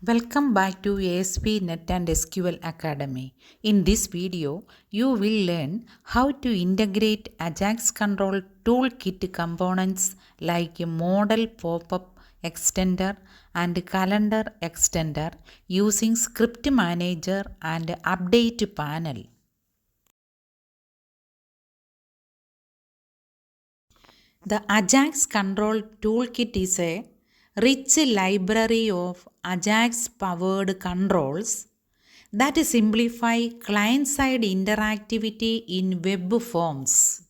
Welcome back to ASP NET and SQL Academy. In this video, you will learn how to integrate AJAX control toolkit components like model pop-up extender and calendar extender using ScriptManager and UpdatePanel. The AJAX control toolkit is a rich library of AJAX-powered controls that simplify client-side interactivity in web forms.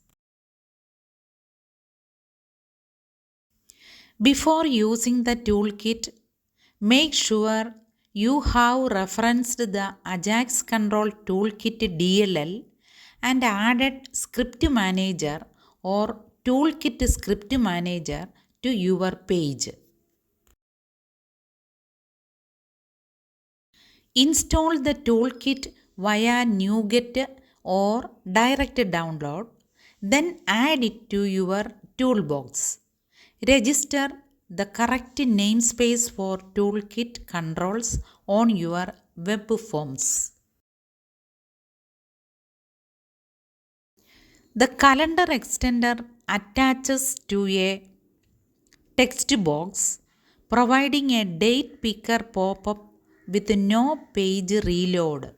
Before using the toolkit, make sure you have referenced the AJAX control toolkit DLL and added ScriptManager or Toolkit ScriptManager to your page. Install the toolkit via NuGet or direct download, then add it to your toolbox. Register the correct namespace for toolkit controls on your web forms. The calendar extender attaches to a text box, providing a date picker pop-up with no page reload.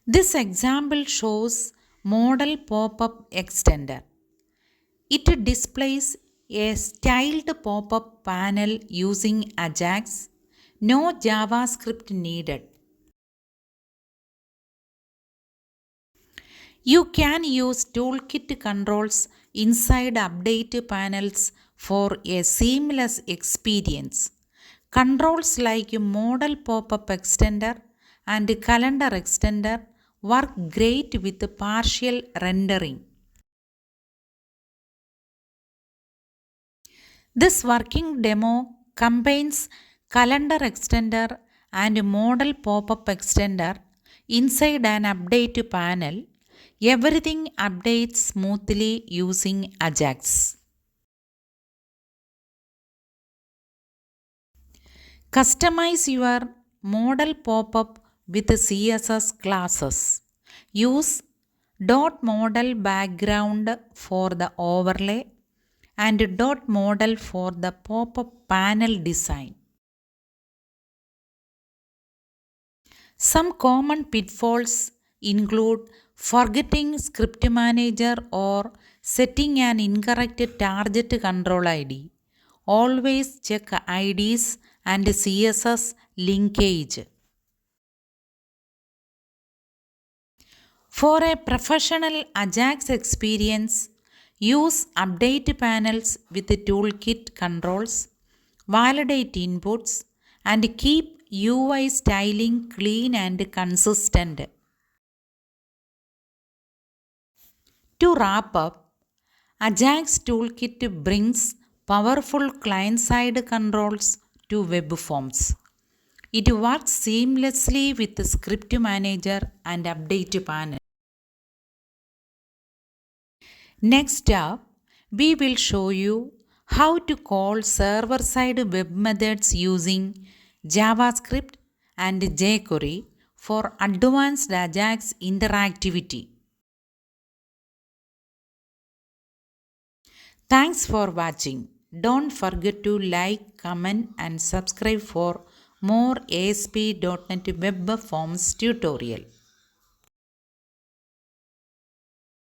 This example shows model pop-up extender. It displays a styled pop-up panel using AJAX, no JavaScript needed. You can use toolkit controls inside UpdatePanels for a seamless experience. Controls like model pop-up extender and calendar extender work great with partial rendering. This working demo combines calendar extender and model pop-up extender inside an UpdatePanel. Everything updates smoothly using AJAX. Customize your model pop-up with CSS classes. Use .model background for the overlay and .model for the pop-up panel design. Some common pitfalls include forgetting ScriptManager or setting an incorrect target control ID. Always check IDs and CSS linkage. For a professional AJAX experience, use UpdatePanels with toolkit controls, validate inputs, and keep UI styling clean and consistent. To wrap up, AJAX Toolkit brings powerful client-side controls to web forms. It works seamlessly with ScriptManager and UpdatePanel. Next up, we will show you how to call server-side web methods using JavaScript and jQuery for advanced AJAX interactivity. Thanks for watching. Don't forget to like, comment and subscribe for more ASP.NET Web Forms tutorial.